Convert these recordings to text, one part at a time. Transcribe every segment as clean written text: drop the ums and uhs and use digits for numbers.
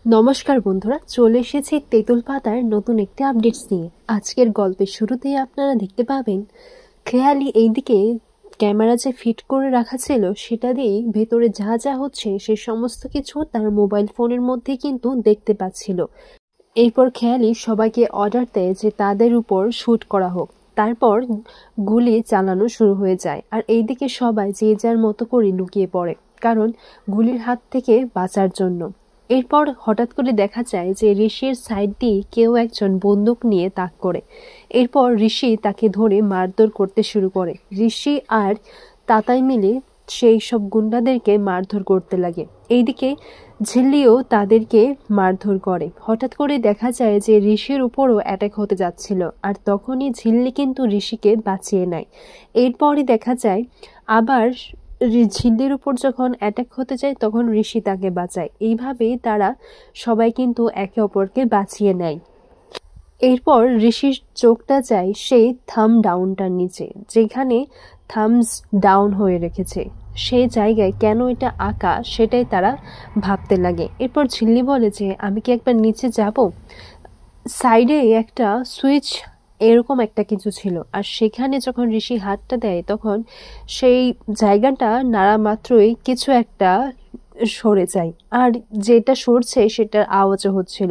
নমস্কার বন্ধুরা, চলে এসেছি তেঁতুল পাতার নতুন একটি আপডেটস নিয়ে। আজকের গল্পের শুরুতেই আপনারা দেখতে পাবেন খেয়ালি এইদিকে ক্যামেরা যে ফিট করে রাখা ছিল সেটা দিয়েই ভেতরে যা যা হচ্ছে সে সমস্ত কিছু তার মোবাইল ফোনের মধ্যে কিন্তু দেখতে পাচ্ছিল। এরপর খেয়ালি সবাইকে অর্ডার দেয় যে তাদের উপর শ্যুট করা হোক। তারপর গুলি চালানো শুরু হয়ে যায় আর এইদিকে সবাই যে যার মতো করে লুকিয়ে পড়ে, কারণ গুলির হাত থেকে বাঁচার জন্য। এরপর হঠাৎ করে দেখা যায় যে ঋষির সাইড দিয়ে কেউ একজন বন্দুক নিয়ে তাক করে। এরপর ঋষি তাকে ধরে মারধর করতে শুরু করে। ঋষি আর তাতাই মিলে সেই সব গুন্ডাদেরকে মারধর করতে লাগে। এইদিকে ঝিল্লিও তাদেরকে মারধর করে। হঠাৎ করে দেখা যায় যে ঋষির উপরও অ্যাটাক হতে যাচ্ছিল, আর তখনই ঝিল্লি কিন্তু ঋষিকে বাঁচিয়ে নেয়। এরপরই দেখা যায় আবার ঝিল্লির উপর যখন অ্যাটাক হতে যায় তখন ঋষি তাকে বাঁচায়। এইভাবেই তারা সবাই কিন্তু একে অপরকে বাঁচিয়ে নেয়। এরপর ঋষির চোখটা যায় সেই থাম ডাউনটার নিচে, যেখানে থামস ডাউন হয়ে রেখেছে সেই জায়গায় কেন এটা আঁকা সেটাই তারা ভাবতে লাগে। এরপর ঝিল্লি বলে যে আমি কি একবার নিচে যাব। সাইডে একটা সুইচ এরকম একটা কিছু ছিল, আর সেখানে যখন ঋষি হাতটা দেয় তখন সেই জায়গাটা নাড়া মাত্রই কিছু একটা সরে যায়, আর যেটা সরছে সেটার আওয়াজও হচ্ছিল।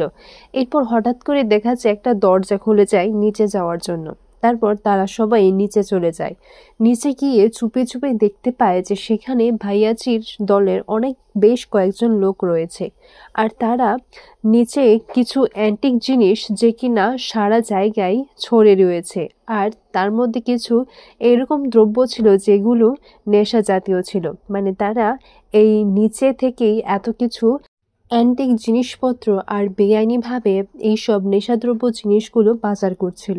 এরপর হঠাৎ করে দেখা যায় একটা দরজা খুলে যায় নিচে যাওয়ার জন্য। তারপর তারা সবাই নিচে চলে যায়। নিচে গিয়ে চুপে চুপে দেখতে পায় যে সেখানে ভাইয়াজির দলের বেশ কয়েকজন লোক রয়েছে, আর তারা নিচে কিছু অ্যান্টিক জিনিস যে কিনা সারা জায়গায় ছড়ে রয়েছে, আর তার মধ্যে কিছু এরকম দ্রব্য ছিল যেগুলো নেশা জাতীয় ছিল। মানে তারা এই নিচে থেকেই এত কিছু অ্যান্টিক জিনিসপত্র আর বেআইনিভাবে এইসব নেশাদ্রব্য জিনিসগুলো পাচার করছিল।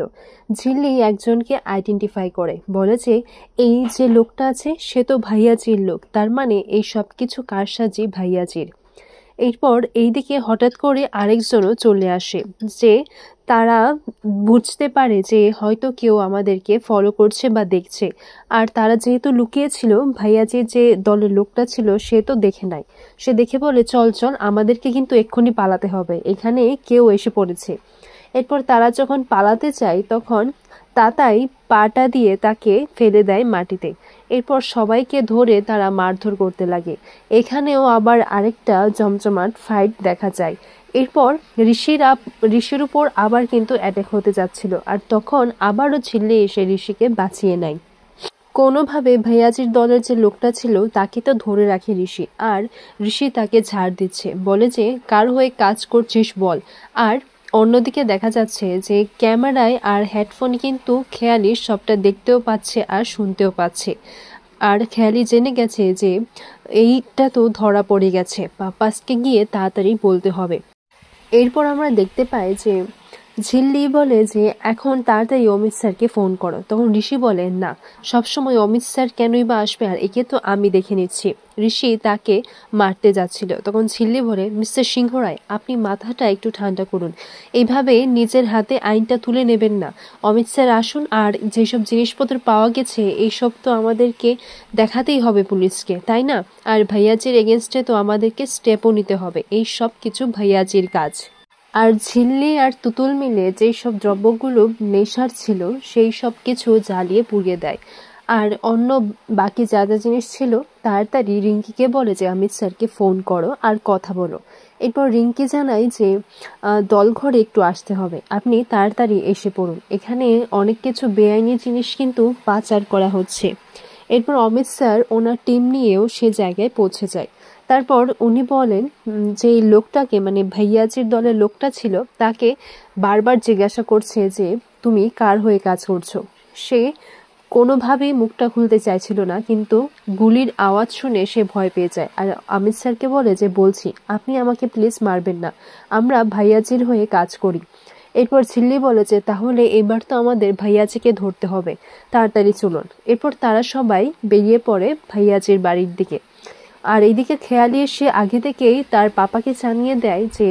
ঝিল্লি একজনকে আইডেন্টিফাই করে, বলে যে এই যে লোকটা আছে সে তো ভাইয়াজির লোক, তার মানে এই সব কিছু কারসাজি ভাইয়াজির। এরপর এইদিকে হঠাৎ করে আরেকজনও চলে আসে, যে তারা বুঝতে পারে যে হয়তো কেউ আমাদেরকে ফলো করছে বা দেখছে, আর তারা যেহেতু লুকিয়েছিল ভাইয়াজির যে দলের লোকটা ছিল সে তো দেখে নাই। সে দেখে বলে চল চল, আমাদেরকে কিন্তু এক্ষুনি পালাতে হবে, এখানে কেউ এসে পড়েছে। এরপর তারা যখন পালাতে চায় তখন তাতাই পাটা দিয়ে তাকে ফেলে দেয় মাটিতে। এরপর সবাইকে ধরে তারা মারধর করতে লাগে। এখানেও আবার আরেকটা জমজমাট ফাইট দেখা যায়। এরপর ঋষির উপর আবার কিন্তু অ্যাটাক হতে যাচ্ছিল, আর তখন আবারও ঝিল্লি এসে ঋষিকে বাঁচিয়ে নেয়। কোনোভাবে ভাইয়াজির দলের যে লোকটা ছিল তাকে তো ধরে রাখে ঋষি, আর ঋষি তাকে ঝাড় দিচ্ছে, বলে যে কার হয়ে কাজ করছিস বল। আর অন্যদিকে দেখা যাচ্ছে যে ক্যামেরায় আর হেডফোনে কিন্তু খেয়ালি সবটা দেখতেও পাচ্ছে আর শুনতেও পাচ্ছে। আর খেয়ালি জেনে গেছে যে এইটা তো ধরা পড়ে গেছে, পাপাসকে গিয়ে তাড়াতাড়ি বলতে হবে। এরপর আমরা দেখতে পাই যে ঝিল্লি বলে যে এখন তাড়াতাড়ি অমিত স্যারকে ফোন করো। তখন ঋষি বলে না, সবসময় অমিত স্যার কেনই বা আসবে, আর একে তো আমি দেখে নিচ্ছি। ঋষি তাকে মারতে যাচ্ছিল, তখন ঝিল্লি বলে মিস্টার সিংহ রায়, আপনি মাথাটা একটু ঠান্ডা করুন, এইভাবে নিজের হাতে আইনটা তুলে নেবেন না। অমিত স্যার আসুন, আর যেসব জিনিসপত্র পাওয়া গেছে এইসব তো আমাদেরকে দেখাতেই হবে পুলিশকে, তাই না? আর ভাইয়াজির এগেনস্টে তো আমাদেরকে স্টেপও নিতে হবে, এই সব কিছু ভাইয়াজির কাজ। আর ঝিল্লি আর তুতুল মিলে যেই সব দ্রব্যগুলো নেশার ছিল সেই সব কিছু জ্বালিয়ে পুড়িয়ে দেয়। আর অন্য বাকি যা যা জিনিস ছিল তাড়াতাড়ি রিঙ্কিকে বলে যে অমিত স্যারকে ফোন করো আর কথা বলো। এরপর রিঙ্কি জানায় যে দলঘরে একটু আসতে হবে, আপনি তাড়াতাড়ি এসে পড়ুন, এখানে অনেক কিছু বেআইনি জিনিস কিন্তু পাচার করা হচ্ছে। এরপর অমিত স্যার ওনার টিম নিয়েও সে জায়গায় পৌঁছে যায়। তারপর উনি বলেন যে লোকটাকে, মানে ভাইয়াজির দলের লোকটা ছিল, তাকে বারবার জিজ্ঞাসা করছে যে তুমি কার হয়ে কাজ করছো। সে কোনোভাবেই মুখটা খুলতে চাইছিল না, কিন্তু গুলির আওয়াজ শুনে সে ভয় পেয়ে যায়। আর অমিত স্যারকে বলে যে বলছি আপনি আমাকে প্লিজ মারবেন না, আমরা ভাইয়াজির হয়ে কাজ করি। এরপর ঝিল্লি বলে যে তাহলে এবার তো আমাদের ভাইয়াজিকে ধরতে হবে, তাড়াতাড়ি চলুন। এরপর তারা সবাই বেরিয়ে পড়ে ভাইয়াজির বাড়ির দিকে। আর এইদিকে খেয়ালি এসে আগে থেকেই তার পাপাকে জানিয়ে দেয় যে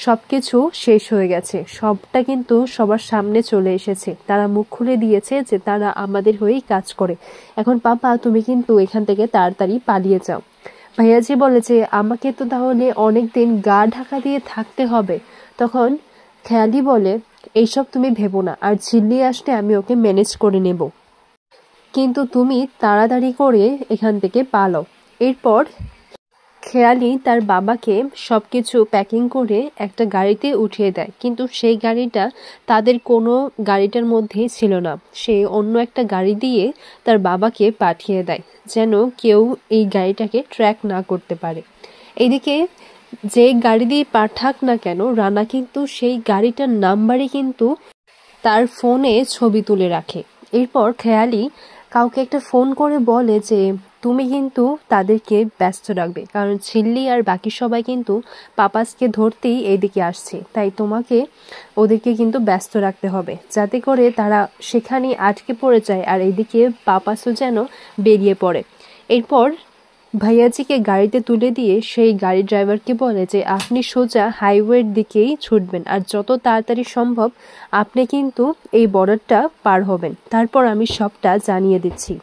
সবকিছু শেষ হয়ে গেছে, সবটা কিন্তু সবার সামনে চলে এসেছে, তারা মুখ খুলে দিয়েছে যে তারা আমাদের হয়েই কাজ করে। এখন পাপা তুমি কিন্তু এখান থেকে তাড়াতাড়ি পালিয়ে যাও। ভাইয়াজি বলে যে আমাকে তো তাহলে অনেকদিন গা ঢাকা দিয়ে থাকতে হবে। তখন খেয়ালি বলে এইসব তুমি ভেবো না, আর ঝিল্লি আসলে আমি ওকে ম্যানেজ করে নেব, কিন্তু তুমি তাড়াতাড়ি করে এখান থেকে পালাও। এরপর খেয়ালি তার বাবাকে সবকিছু প্যাকিং করে একটা গাড়িতে উঠিয়ে দেয়, কিন্তু সেই গাড়িটা তাদের কোনো গাড়িটার মধ্যেই ছিল না। সে অন্য একটা গাড়ি দিয়ে তার বাবাকে পাঠিয়ে দেয় যেন কেউ এই গাড়িটাকে ট্র্যাক না করতে পারে। এদিকে যে গাড়ি দিয়ে পাঠাক না কেন, রানা কিন্তু সেই গাড়িটার নাম্বারই কিন্তু তার ফোনে ছবি তুলে রাখে। এরপর খেয়ালি কাউকে একটা ফোন করে বলে যে তুমি কিন্তু তাদেরকে ব্যস্ত রাখবে, কারণ ঝিল্লি আর বাকি সবাই কিন্তু পাপাসকে ধরতেই এইদিকে আসছে, তাই তোমাকে ওদেরকে কিন্তু ব্যস্ত রাখতে হবে যাতে করে তারা সেখানেই আটকে পড়ে যায় আর এইদিকে পাপাসও যেন বেরিয়ে পড়ে। এরপর ভাইয়াজিকে গাড়িতে তুলে দিয়ে সেই গাড়ি ড্রাইভারকে বলে যে আপনি সোজা হাইওয়ের দিকেই ছুটবেন, আর যত তাড়াতাড়ি সম্ভব আপনি কিন্তু এই বর্ডারটা পার হবেন, তারপর আমি সবটা জানিয়ে দিচ্ছি।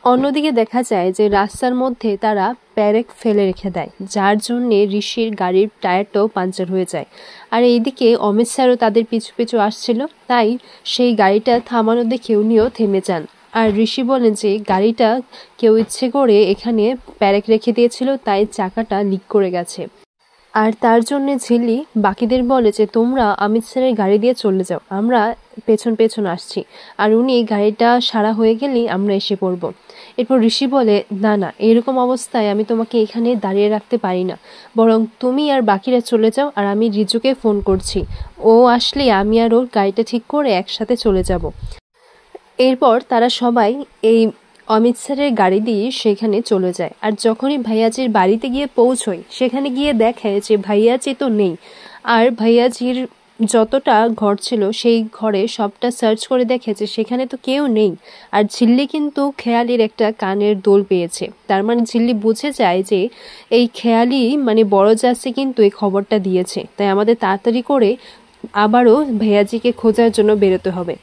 অন্যদিকে দেখা যায় যে রাস্তার মধ্যে তারা প্যারেক ফেলে রেখে দেয়, যার জন্যে ঋষির গাড়ির টায়ারটাও পাঞ্চার হয়ে যায়। আর এইদিকে অমিত স্যারও তাদের পিছু পিছু আসছিল, তাই সেই গাড়িটা থামানো দেখে উনিও থেমে যান। আর ঋষি বলেন যে গাড়িটা কেউ ইচ্ছে করে এখানে প্যারেক রেখে দিয়েছিল, তাই চাকাটা লিক করে গেছে। আর তার জন্য ঝিল্লি বাকিদের বলে যে তোমরা অমিত স্যারের গাড়ি দিয়ে চলে যাও, আমরা পেছন পেছন আসছি, আর উনি গাড়িটা সারা হয়ে গেলেই আমরা এসে পড়ব। এরপর ঋষি বলে না না, এরকম অবস্থায় আমি তোমাকে এখানে দাঁড়িয়ে রাখতে পারি না, বরং তুমি আর বাকিরা চলে যাও, আর আমি রিজুকে ফোন করছি, ও আসলে আমি আর ওর গাড়িটা ঠিক করে একসাথে চলে যাব। এরপর তারা সবাই এই অমিত স্যারের গাড়ি দিয়ে সেখানে চলে যায়। আর যখনই ভাইয়াজির বাড়িতে গিয়ে পৌঁছয়, সেখানে গিয়ে দেখে যে ভাইয়াজি তো নেই, আর ভাইয়াজির যতটা ঘর ছিল সেই ঘরে সবটা সার্চ করে দেখে যে সেখানে তো কেউ নেই। আর ঝিল্লি কিন্তু খেয়ালির একটা কানের দোল পেয়েছে, তার মানে ঝিল্লি বুঝে যায় যে এই খেয়ালি মানে বড় জাসি কিন্তু এই খবরটা দিয়েছে, তাই আমাদের তাড়াতাড়ি করে আবারও ভাইয়াজিকে খোঁজার জন্য বেরোতে হবে।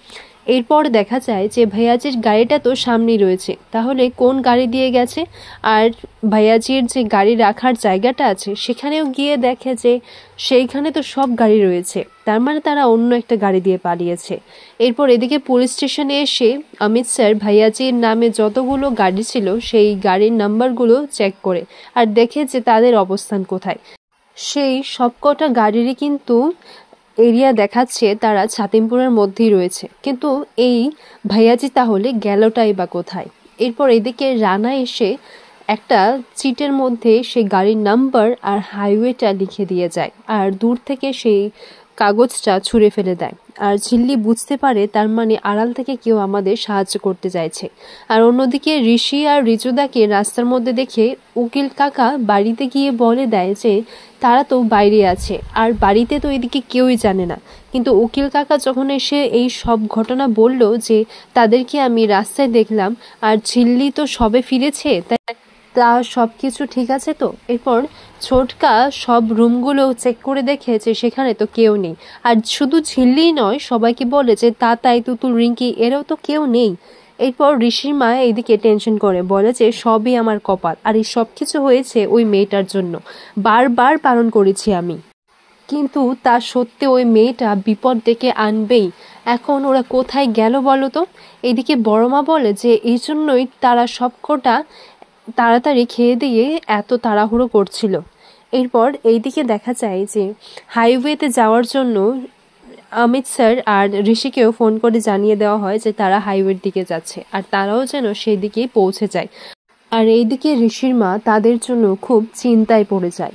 এরপর দেখা যায় যে ভাইয়াজির গাড়িটা তো সামনেই রয়েছে, তাহলে কোন গাড়ি দিয়ে গেছে? আর ভাইয়াজির যে গাড়ি রাখার জায়গাটা আছে সেখানেও গিয়ে দেখে যে সেইখানে তো সব গাড়ি রয়েছে, তার মানে তারা অন্য একটা গাড়ি দিয়ে পালিয়েছে। এরপর এদিকে পুলিশ স্টেশনে এসে অমিত স্যার ভাইয়াজির নামে যতগুলো গাড়ি ছিল সেই গাড়ির নাম্বারগুলো চেক করে আর দেখে যে তাদের অবস্থান কোথায়। সেই সবকটা গাড়িরই কিন্তু এরিয়া দেখাচ্ছে তারা ছাতিমপুরের মধ্যেই রয়েছে, কিন্তু এই ভাইয়াজি তাহলে গেলটাই বা কোথায়? এরপর এদিকে রানা এসে একটা চিটের মধ্যে সেই গাড়ির নাম্বার আর হাইওয়েটা লিখে দিয়ে যায়, আর দূর থেকে সেই কাগজটা ছুঁড়ে ফেলে দেয়। আর ঝিল্লি বুঝতে পারে তার মানে আড়াল থেকে কেউ আমাদের সাহায্য করতে চাইছে। আর অন্যদিকে ঋষি আর রিজুদাকে রাস্তার মধ্যে দেখে উকিল কাকা বাড়িতে গিয়ে বলে দেয় যে তারা তো বাইরে আছে, আর বাড়িতে তো এদিকে কেউই জানে না। কিন্তু উকিল কাকা যখন এসে এই সব ঘটনা বলল যে তাদেরকে আমি রাস্তায় দেখলাম আর ঝিল্লি তো সবে ফিরেছে, তা সব কিছু ঠিক আছে তো? এরপর ছোটকা সব রুমগুলো চেক করে দেখে যে সেখানে তো কেউ নেই। আর শুধু ঝিল্লিই নয়, সবাইকে বলে যে তাই তুতুল রিঙ্কি এরাও তো কেউ নেই। এরপর ঋষির মা এইদিকে টেনশন করে বলে যে সবই আমার কপাল, আর এই সব কিছু হয়েছে ওই মেয়েটার জন্য, বারবার বারণ করেছি আমি, কিন্তু তা সত্ত্বে ওই মেয়েটা বিপদ ডেকে আনবেই। এখন ওরা কোথায় গেল বলো তো? এদিকে বড় মা বলে যে এই জন্যই তারা সবকটা তাড়াতাড়ি খেয়ে দিয়ে এত তাড়াহুড়ো করছিল। এরপর এইদিকে দেখা যায় যে হাইওয়েতে যাওয়ার জন্য অমিত স্যার আর ঋষিকেও ফোন করে জানিয়ে দেওয়া হয় যে তারা হাইওয়ের দিকে যাচ্ছে, আর তারাও যেন সেই দিকেই পৌঁছে যায়। আর এইদিকে ঋষির মা তাদের জন্য খুব চিন্তায় পড়ে যায়।